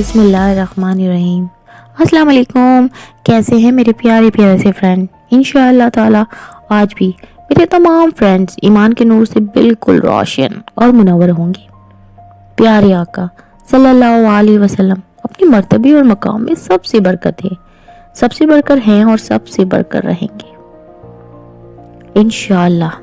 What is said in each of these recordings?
بسم اللہ الرحمن الرحیم۔ السلام علیکم، کیسے ہیں میرے پیارے پیارے سے فرینڈ؟ انشاءاللہ تعالی آج بھی میرے تمام فرینڈز ایمان کے نور سے بالکل روشن اور منور ہوں گے۔ پیارے آقا صلی اللہ علیہ وسلم اپنی مرتبے اور مقام میں سب سے بڑھ کر تھے، سب سے بڑھ کر ہیں اور سب سے بڑھ کر رہیں گے انشاءاللہ۔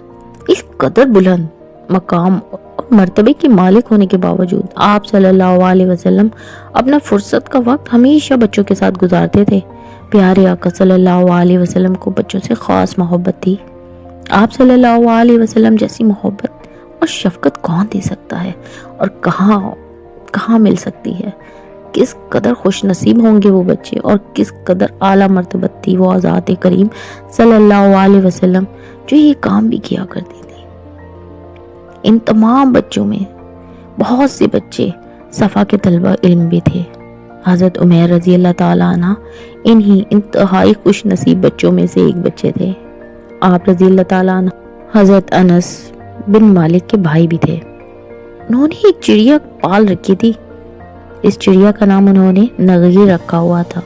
اس قدر بلند مقام اور مرتبے کے مالک ہونے کے باوجود آپ صلی اللہ علیہ وسلم اپنا فرصت کا وقت ہمیشہ بچوں کے ساتھ گزارتے تھے۔ پیارے آقا صلی اللہ علیہ وسلم کو بچوں سے خاص محبت تھی۔ آپ صلی اللہ علیہ وسلم جیسی محبت اور شفقت کون دے سکتا ہے اور کہاں مل سکتی ہے؟ کس قدر خوش نصیب ہوں گے وہ بچے اور کس قدر اعلیٰ مرتبت تھی وہ ذات کریم صلی اللہ علیہ وسلم جو یہ کام بھی کیا کرتی تھی۔ ان تمام بچوں میں بہت سے بچے صفا کے طلبہ علم بھی تھے۔ حضرت عمیر رضی اللہ تعالیٰ عنہ انہی انتہائی خوش نصیب بچوں میں سے ایک بچے تھے۔ آپ رضی اللہ تعالیٰ عنہ حضرت انس بن مالک کے بھائی بھی تھے۔ انہوں نے ایک چڑیا پال رکھی تھی۔ اس چڑیا کا نام انہوں نے نغیر رکھا ہوا تھا۔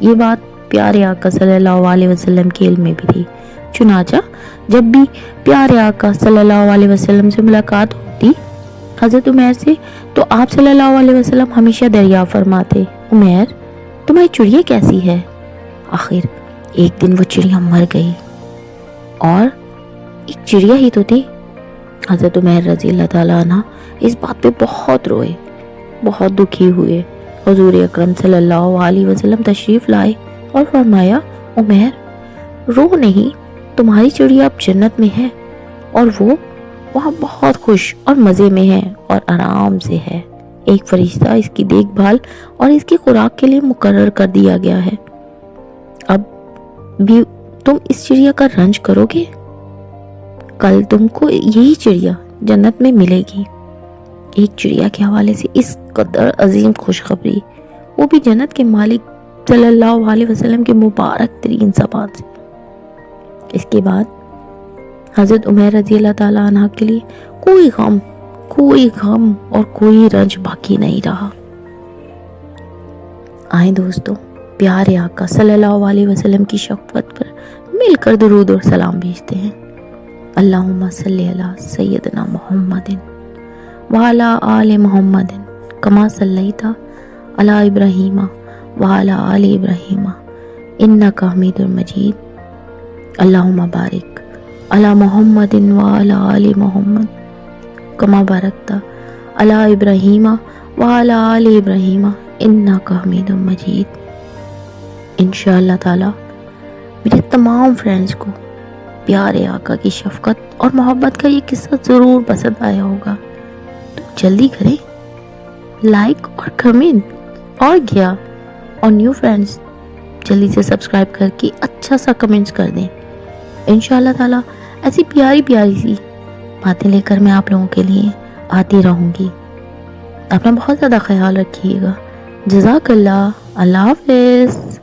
یہ بات پیارے آقا صلی اللہ علیہ وسلم کے علم میں بھی تھی۔ چنانچہ جب بھی پیارے آقا صلی اللہ علیہ وسلم سے ملاقات ہوتی حضرت عمیر سے تو آپ صلی اللہ علیہ وسلم ہمیشہ دریافت فرماتے، عمیر تمہاری چڑیا کیسی ہے؟ آخر ایک دن وہ چڑیا مر گئی، اور ایک چڑیا ہی تو تھی۔ حضرت عمیر رضی اللہ تعالیٰ عنہ اس بات پہ بہت روئے، بہت دکھی ہوئے۔ حضور اکرم صلی اللہ علیہ وسلم تشریف لائے اور فرمایا، عمیر رو نہیں، تمہاری چڑیا اب جنت میں ہے اور وہ وہاں بہت خوش اور مزے میں ہے اور آرام سے ہے۔ ایک فرشتہ اس کی دیکھ بھال اور اس کی خوراک کے لیے مقرر کر دیا گیا ہے۔ اب بھی تم اس چڑیا کا رنج کرو گے؟ کل تم کو یہی چڑیا جنت میں ملے گی۔ ایک چڑیا کے حوالے سے اس قدر عظیم خوشخبری، وہ بھی جنت کے مالک صلی اللہ علیہ وسلم کے مبارک ترین زبان سے۔ اس کے بعد حضرت عمیر رضی اللہ تعالیٰ عنہ کے لیے کوئی غم اور کوئی رنج باقی نہیں رہا۔ آئیں دوستو، پیارے آقا صلی اللہ علیہ وسلم کی شفقت پر مل کر درود اور سلام بھیجتے ہیں۔ اللہم صلی علی سیدنا محمد وعلی آل محمد کما صلیت علی ابراہیم وعلی آل ابراہیم انک حمید مجید۔ اللہم بارک علی محمد وعلی آل محمد کما بارکت علی ابراہیم وعلی آل ابراہیم انک حمید مجید۔ انشاءاللہ تعالی میرے تمام فرینڈز کو پیارے آقا کی شفقت اور محبت کا یہ قصہ ضرور پسند آیا ہوگا، تو جلدی کریں لائک اور کمنٹ، اور کیا، اور نیو فرینڈز جلدی سے سبسکرائب کر کے اچھا سا کمنٹس کر دیں۔ انشاءاللہ تعالی ایسی پیاری پیاری سی باتیں لے کر میں آپ لوگوں کے لیے آتی رہوں گی۔ اپنا بہت زیادہ خیال رکھیے گا۔ جزاک اللہ، اللہ حافظ۔